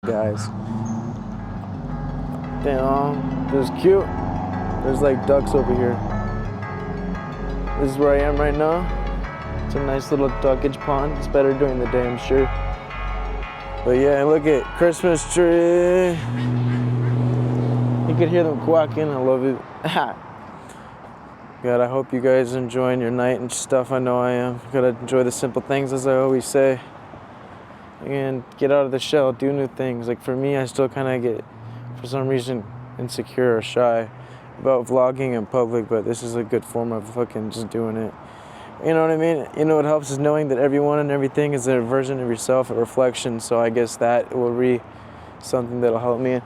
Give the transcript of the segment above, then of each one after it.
guys. Damn, this is cute. There's like ducks over here. This is where I am right now. It's a nice little duckage pond. It's better during the day, I'm sure. But yeah, look at Christmas tree. You can hear them quacking. I love it. God, I hope you guys are enjoying your night and stuff. I know I am. Gotta enjoy the simple things, as I always say. And get out of the shell, do new things. Like for me, I still kind of get, for some reason, insecure or shy about vlogging in public, but this is a good form of fucking just doing it. You know what I mean? You know what helps is knowing that everyone and everything is a version of yourself, a reflection. So I guess that will be something that'll help me.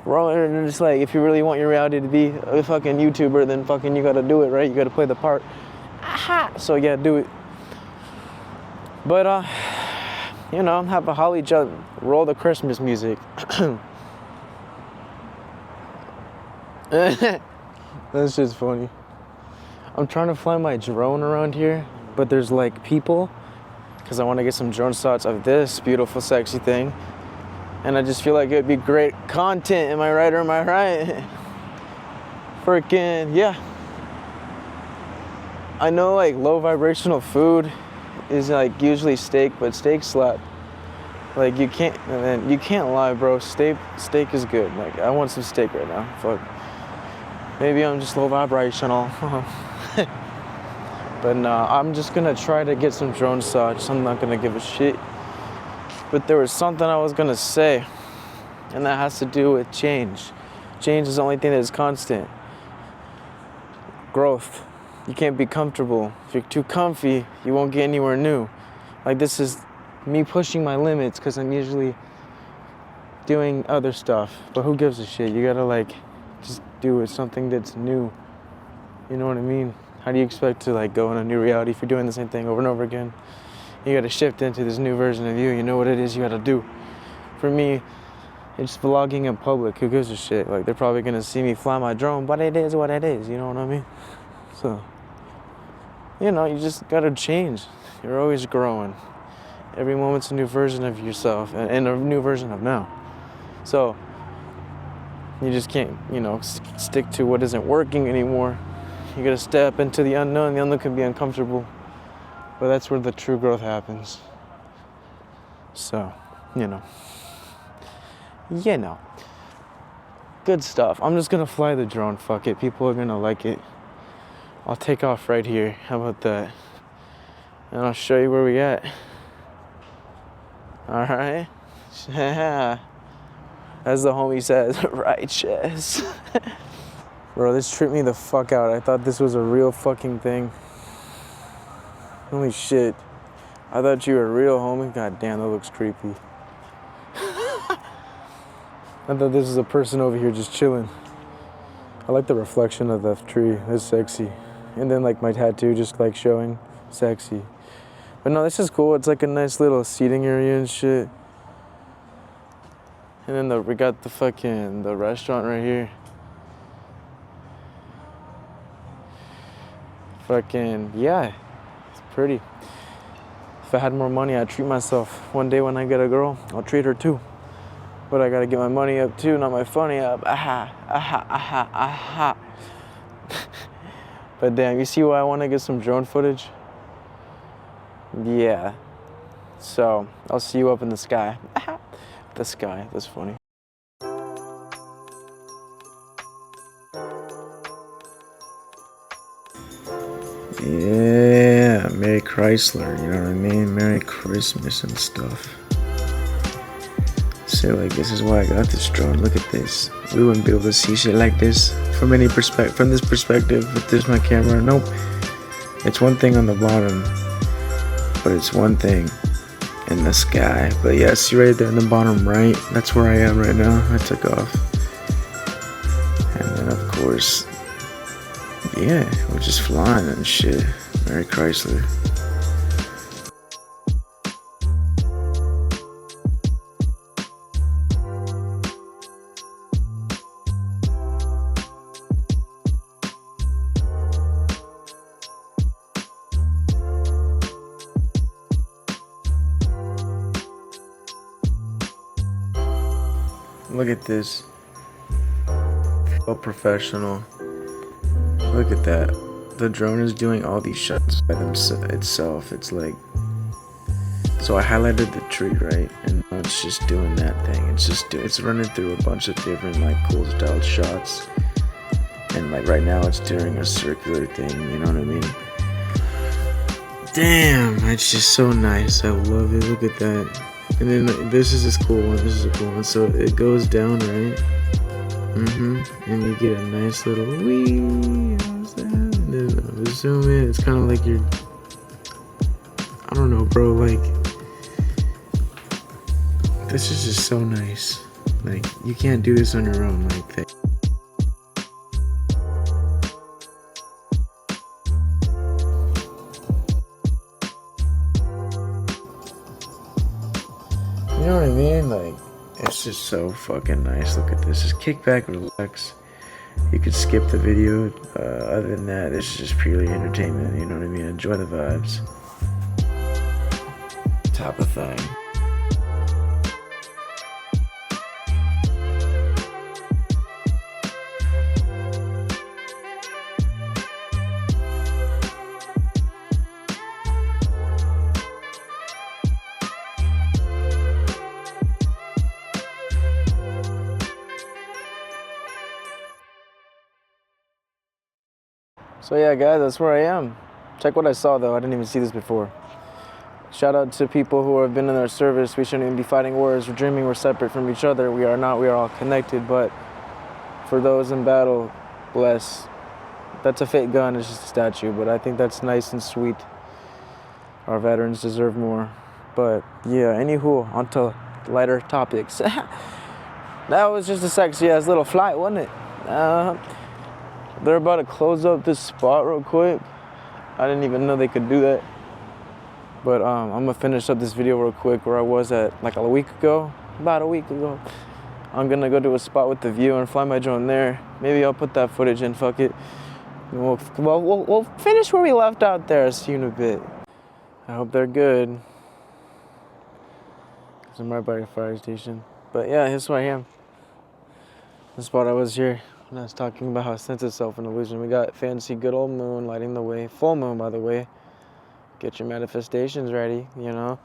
We're just like, if you really want your reality to be a fucking YouTuber, then fucking you gotta do it, right? You gotta play the part. Aha! So yeah, do it. But you know, have a holly jump, roll the Christmas music. That's just funny. I'm trying to fly my drone around here, but there's like people, because I want to get some drone shots of this beautiful, sexy thing. And I just feel like it'd be great content. Am I right or am I right? Freaking, yeah. I know like low vibrational food is like usually steak, but steak slap. Like you can't lie, bro. Steak is good. Like I want some steak right now. Fuck. Maybe I'm just low vibrational. But no, I'm just gonna try to get some drone shots. I'm not gonna give a shit. But there was something I was gonna say, and that has to do with change. Change is the only thing that is constant. Growth. You can't be comfortable. If you're too comfy, you won't get anywhere new. Like this is me pushing my limits because I'm usually doing other stuff. But who gives a shit? You gotta like just do it, something that's new. You know what I mean? How do you expect to like go in a new reality if you're doing the same thing over and over again? You gotta shift into this new version of you. You know what it is you gotta do. For me, it's vlogging in public. Who gives a shit? Like they're probably gonna see me fly my drone, but it is what it is. You know what I mean? So, you know, you just gotta change. You're always growing. Every moment's a new version of yourself and a new version of now. So, you just can't, you know, stick to what isn't working anymore. You gotta step into the unknown. The unknown can be uncomfortable. But that's where the true growth happens. So, you know. Good stuff. I'm just gonna fly the drone. Fuck it. People are gonna like it. I'll take off right here. How about that? And I'll show you where we at. Alright? Yeah. As the homie says, righteous. Bro, this tripped me the fuck out. I thought this was a real fucking thing. Holy shit. I thought you were real, homie. God damn, that looks creepy. I thought this was a person over here just chilling. I like the reflection of the tree. It's sexy. And then like my tattoo just like showing sexy. But no, this is cool. It's like a nice little seating area and shit. And then we got the restaurant right here. Fucking, yeah. It's pretty. If I had more money, I'd treat myself. One day when I get a girl, I'll treat her too. But I gotta get my money up too, not my funny up. Aha. But damn, you see why I wanna get some drone footage? Yeah. So, I'll see you up in the sky. The sky, that's funny. Yeah, Merry Chrysler, you know what I mean? Merry Christmas and stuff. So like, this is why I got this drone. Look at this. We wouldn't be able to see shit like this from any perspective. From this perspective, if there's my camera, nope. It's one thing on the bottom, but it's one thing in the sky. But yeah, see right there in the bottom right, that's where I am right now. I took off. And then of course, yeah, we're just flying and shit. Merry Chrysler. Look at this. So professional. Look at that. The drone is doing all these shots by itself. It's like, so I highlighted the tree, right? And now it's just doing that thing. It's running through a bunch of different like cool style shots. And like right now it's doing a circular thing, you know what I mean? Damn, it's just so nice. I love it. Look at that. And then this is this cool one. This is a cool one. So it goes down, right? And you get a nice little wee. You know what I'm saying? And then zoom in. It's kind of like you're, I don't know, bro. Like, this is just so nice. Like, you can't do this on your own like that. You know what I mean? Like, it's just so fucking nice. Look at this. Just kick back, relax. You could skip the video. Other than that, this is just purely entertainment. You know what I mean? Enjoy the vibes. Type of thing. So yeah, guys, that's where I am. Check what I saw, though. I didn't even see this before. Shout out to people who have been in our service. We shouldn't even be fighting wars. We're dreaming we're separate from each other. We are not. We are all connected. But for those in battle, bless. That's a fake gun. It's just a statue. But I think that's nice and sweet. Our veterans deserve more. But yeah, anywho, onto lighter topics. That was just a sexy-ass little flight, wasn't it? They're about to close up this spot real quick. I didn't even know they could do that. But I'm gonna finish up this video real quick where I was at like about a week ago. I'm gonna go to a spot with the view and fly my drone there. Maybe I'll put that footage in, fuck it. And we'll finish where we left out there. See you in a bit. I hope they're good. Cause I'm right by a fire station. But yeah, here's where I am. The spot I was here. And I was talking about how sense itself an illusion. We got fancy good old moon lighting the way. Full moon, by the way. Get your manifestations ready, you know.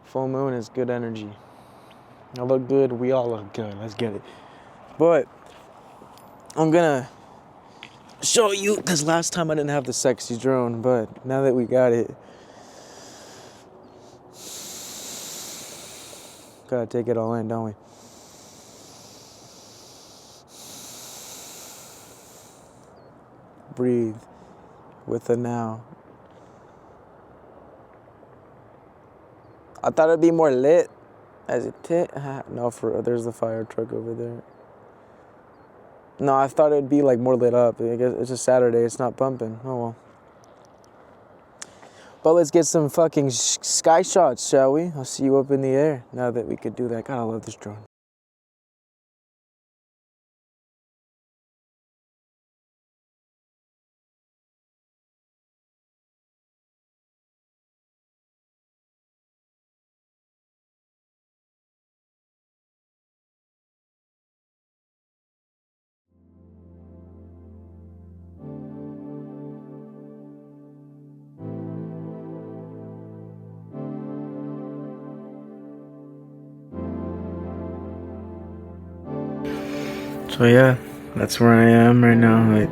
Full moon is good energy. I look good, we all look good. Let's get it. But I'm gonna show you, because last time I didn't have the sexy drone, but now that we got it, gotta take it all in, don't we? Breathe with the now. I thought it'd be more lit as it no, there's the fire truck over there. No, I thought it'd be like more lit up. I guess it's a Saturday, it's not pumping. Oh well. But let's get some fucking sky shots, shall we? I'll see you up in the air now that we could do that. God, I love this drone. So yeah, that's where I am right now.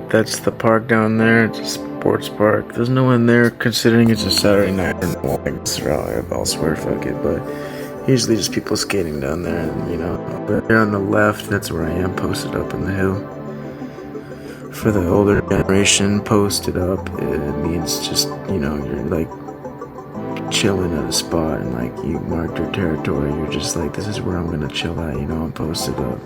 That's the park down there. It's a sports park. There's no one there considering it's a Saturday night. Well, I guess they're out elsewhere, fuck it. But usually just people skating down there, and, you know. But there on the left, that's where I am, posted up on the hill. For the older generation, posted up, it means just, you know, you're like chilling at a spot and like you marked your territory. You're just like, this is where I'm gonna chill at, you know. I'm posted up.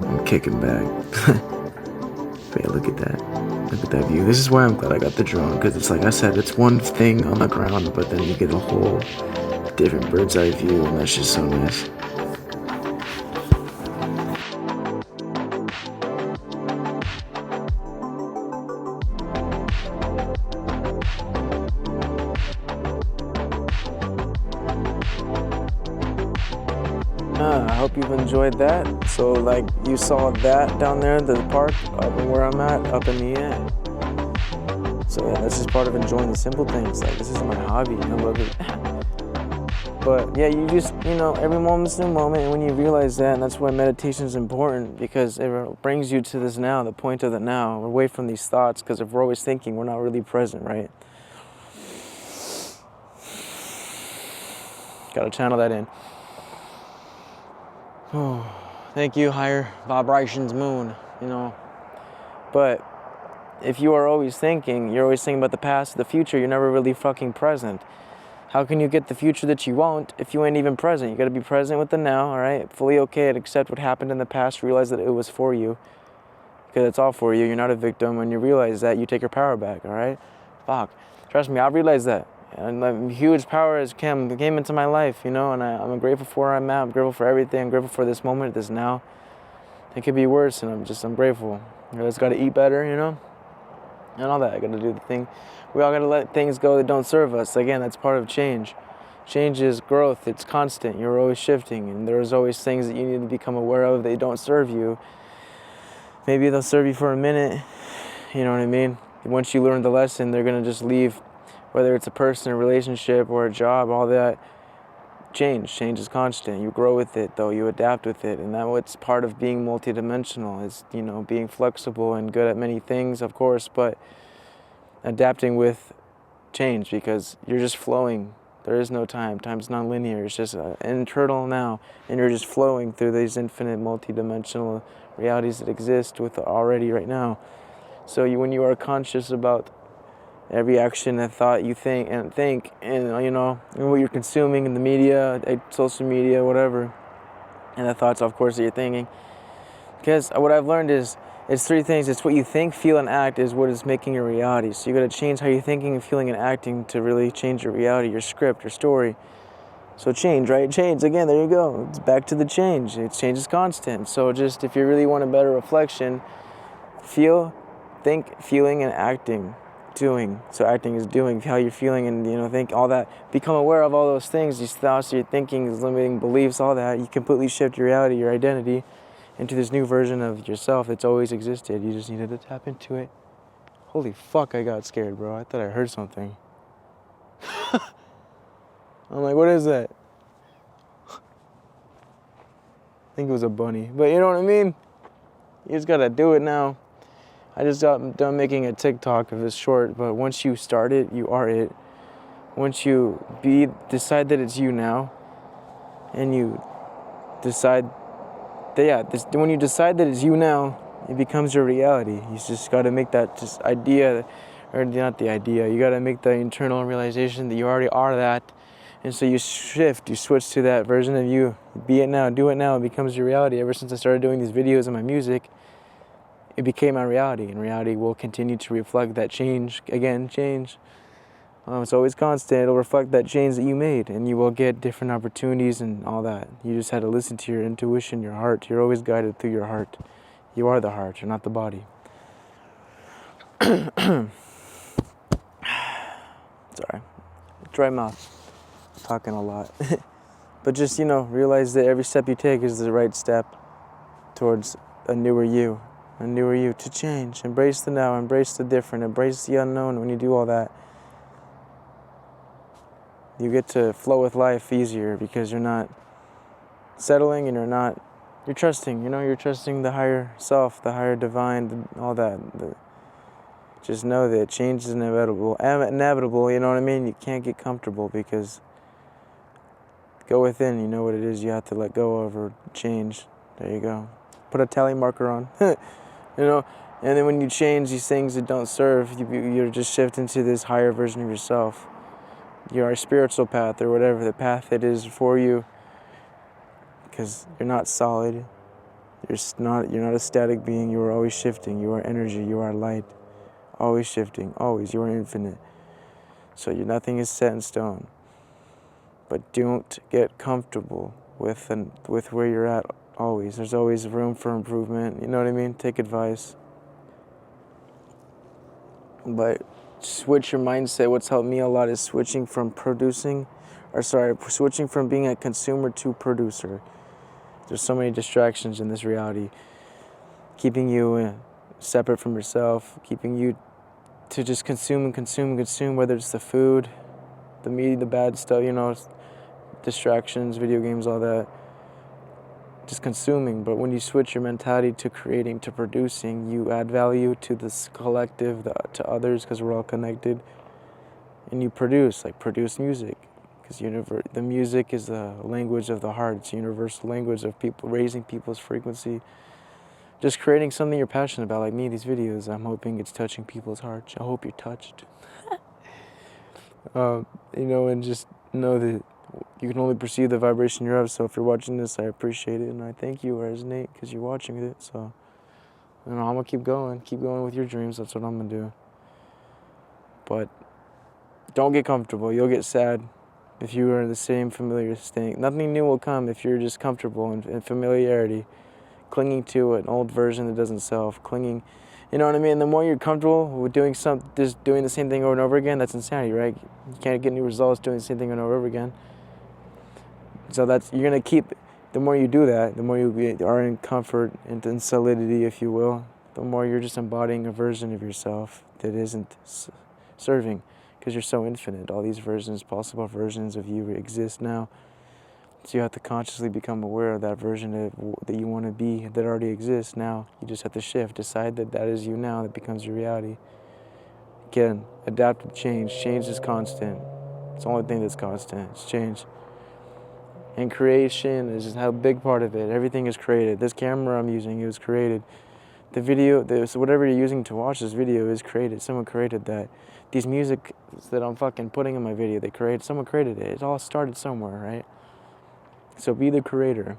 I'm kicking back. But yeah, look at that. Look at that view. This is why I'm glad I got the drone, because it's like I said, it's one thing on the ground, but then you get a whole different bird's eye view, and that's just so nice. I hope you've enjoyed that. So like you saw that down there, the park, up in where I'm at, up in the air. So yeah, that's just part of enjoying the simple things. Like this is my hobby, I love it. But yeah, you just, every moment's a moment, and when you realize that, and that's why meditation is important, because it brings you to this now, the point of the now, away from these thoughts, because if we're always thinking, we're not really present, right? Gotta channel that in. Oh, thank you, higher vibrations, moon, But if you are always thinking, you're always thinking about the past, the future, you're never really fucking present. How can you get the future that you want if you ain't even present? You gotta be present with the now, all right? Fully okay and accept what happened in the past, realize that it was for you, because it's all for you. You're not a victim. When you realize that, you take your power back, all right? Fuck. Trust me, I've realized that. And huge power has came into my life, and I'm grateful for where I'm at. I'm grateful for everything. I'm grateful for this moment, this now. It could be worse, and I'm grateful. I just gotta eat better, and all that. I gotta do the thing. We all gotta let things go that don't serve us. Again, that's part of change. Change is growth. It's constant. You're always shifting, and there's always things that you need to become aware of that don't serve you. Maybe they'll serve you for a minute. You know what I mean? Once you learn the lesson, they're gonna just leave. Whether it's a person, a relationship, or a job, all that. Change is constant. You grow with it, though. You adapt with it, and that's what's part of being multidimensional. Is being flexible and good at many things, of course, but adapting with change, because you're just flowing. There is no time. Time's non-linear. It's just an internal now, and you're just flowing through these infinite multidimensional realities that exist with already right now. So when you are conscious about every action and thought you think, and what you're consuming in the media, social media, whatever, and the thoughts, of course, that you're thinking. Because what I've learned is, it's three things. It's what you think, feel, and act is what is making your reality. So you got to change how you're thinking and feeling and acting to really change your reality, your script, your story. So change, right? Change, again, there you go. It's back to the change. Change is constant. So just if you really want a better reflection, feel, think, feeling, and acting. Doing. So acting is doing, how you're feeling, and think, all that. Become aware of all those things, these thoughts, your thinking, these limiting beliefs, all that. You completely shift your reality, your identity, into this new version of yourself that's always existed. You just needed to tap into it. Holy fuck, I got scared, bro. I thought I heard something. I'm like, what is that? I think it was a bunny. But you know what I mean? You just gotta do it now. I just got done making a TikTok of this short, but once you start it, you are it. Once you decide that it's you now, and you decide that, when you decide that it's you now, it becomes your reality. You just gotta make that just idea, or not the idea, you gotta make the internal realization that you already are that. And so you shift, you switch to that version of you. Be it now, do it now, it becomes your reality. Ever since I started doing these videos and my music, it became my reality, and reality will continue to reflect that change. Again, change. It's always constant. It'll reflect that change that you made, and you will get different opportunities and all that. You just had to listen to your intuition, your heart. You're always guided through your heart. You are the heart, you're not the body. Sorry. Dry mouth. Talking a lot. But just, realize that every step you take is the right step towards a newer you. A newer you to change. Embrace the now, embrace the different, embrace the unknown. When you do all that, you get to flow with life easier, because you're not settling, and you're trusting, you're trusting the higher self, the higher divine, all that. Just know that change is inevitable, you know what I mean? You can't get comfortable, because go within, you know what it is you have to let go of or change. There you go. Put a tally marker on. And then when you change these things that don't serve, you're just shifting to this higher version of yourself. Your spiritual path, or whatever the path it is for you, because you're not solid. You're not a static being. You are always shifting. You are energy. You are light. Always shifting. Always. You are infinite. So nothing is set in stone. But don't get comfortable with where you're at. Always. There's always room for improvement. You know what I mean? Take advice. But switch your mindset. What's helped me a lot is switching from being a consumer to producer. There's so many distractions in this reality, keeping you separate from yourself, keeping you to just consume and consume and consume, whether it's the food, the meat, the bad stuff, you know, distractions, video games, all that. Just consuming. But when you switch your mentality to creating, to producing, you add value to this collective, to others, because we're all connected. And you produce music, because the music is the language of the heart. It's a universal language of people, raising people's frequency. Just creating something you're passionate about, like me, these videos. I'm hoping it's touching people's hearts. I hope you're touched. You know, and just know that you can only perceive the vibration you're of. So if you're watching this, I appreciate it, and I thank you, Resonate, because you're watching it. So, you know, I'm gonna keep going with your dreams. That's what I'm gonna do. But don't get comfortable. You'll get sad if you are in the same familiar state. Nothing new will come if you're just comfortable in familiarity, clinging to an old version that doesn't self, clinging. You know what I mean? The more you're comfortable with doing the same thing over and over again, that's insanity, right? You can't get new results doing the same thing over and over again. So you're gonna keep. The more you do that, the more you are in comfort and in solidity, if you will. The more you're just embodying a version of yourself that isn't serving, because you're so infinite. All these possible versions of you exist now. So you have to consciously become aware of that version that you want to be, that already exists now. You just have to shift, decide that is you now, that becomes your reality. Again, adaptive change. Change is constant. It's the only thing that's constant. It's change. And creation is just a big part of it. Everything is created. This camera I'm using, it was created. The video, whatever you're using to watch this video is created. Someone created that. These music that I'm fucking putting in my video, someone created it. It all started somewhere, right? So be the creator.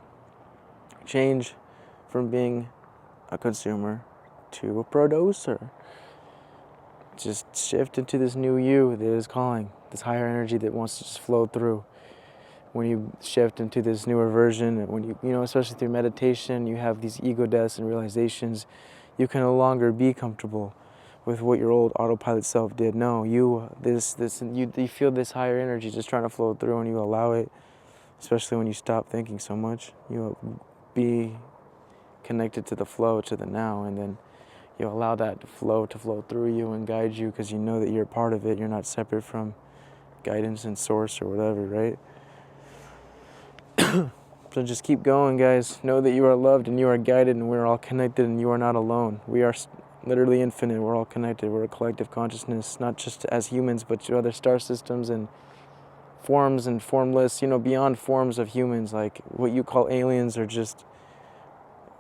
Change from being a consumer to a producer. Just shift into this new you that is calling, this higher energy that wants to just flow through. When you shift into this newer version, when you know, especially through meditation, you have these ego deaths and realizations, you can no longer be comfortable with what your old autopilot self did. No, you feel this higher energy just trying to flow through, and you allow it. Especially when you stop thinking so much, you'll be connected to the flow, to the now, and then you allow that flow to flow through you and guide you, because you know that you're part of it. You're not separate from guidance and source or whatever, right? So just keep going, guys. Know that you are loved and you are guided, and we're all connected, and you are not alone. We are literally infinite. We're all connected. We're a collective consciousness, not just as humans, but to other star systems and forms and formless, you know, beyond forms of humans, like what you call aliens, or just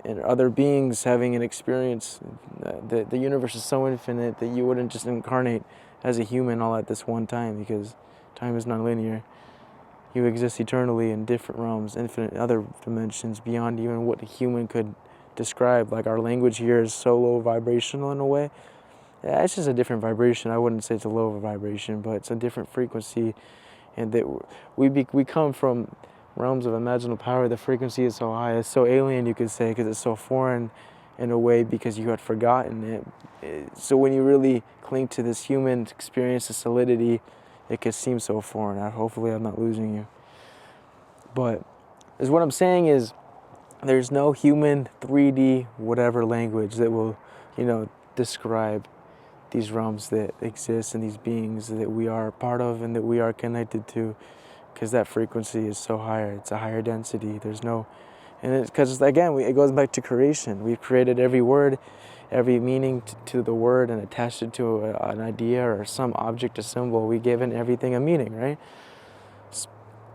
other beings having an experience. The universe is so infinite that you wouldn't just incarnate as a human all at this one time, because time is non-linear. You exist eternally in different realms, infinite other dimensions beyond even what a human could describe. Like our language here is so low vibrational in a way. Yeah, it's just a different vibration. I wouldn't say it's a low vibration, but it's a different frequency. And that we come from realms of imaginal power. The frequency is so high. It's so alien, you could say, because it's so foreign in a way, because you had forgotten it. So when you really cling to this human experience, the solidity, it could seem so foreign. Hopefully I'm not losing you. But what I'm saying is, there's no human 3D whatever language that will, you know, describe these realms that exist and these beings that we are part of and that we are connected to, because that frequency is so higher. It's a higher density. There's no, and it's because, again, it goes back to creation. We've created every word, every meaning to the word, and attached it to an idea or some object, a symbol. We've given everything a meaning, right?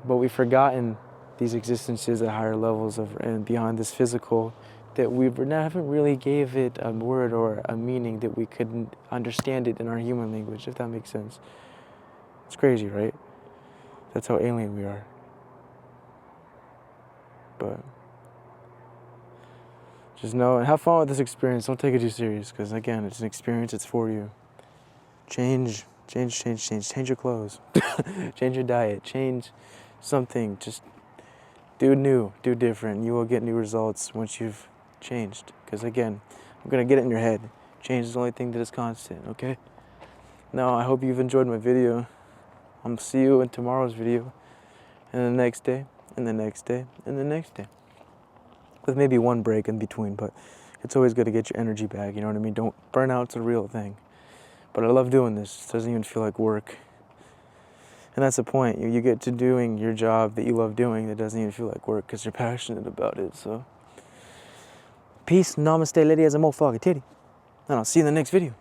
But we've forgotten these existences at higher levels and beyond this physical, that we haven't really gave it a word or a meaning that we couldn't understand it in our human language, if that makes sense. It's crazy, right? That's how alien we are. But just know and have fun with this experience. Don't take it too serious, because again, it's an experience. It's for you. Change your clothes. Change your diet. Change something. Just do new, do different. You will get new results once you've changed. Because again, I'm going to get it in your head. Change is the only thing that is constant, okay? Now, I hope you've enjoyed my video. I'll see you in tomorrow's video, and the next day, and the next day, and the next day. with maybe one break in between, but it's always good to get your energy back, you know what I mean? Don't, burnout's a real thing. But I love doing this. It doesn't even feel like work. And that's the point. You get to doing your job that you love doing that doesn't even feel like work because you're passionate about it. So, peace, namaste, lady as a motherfucking titty. And I'll see you in the next video.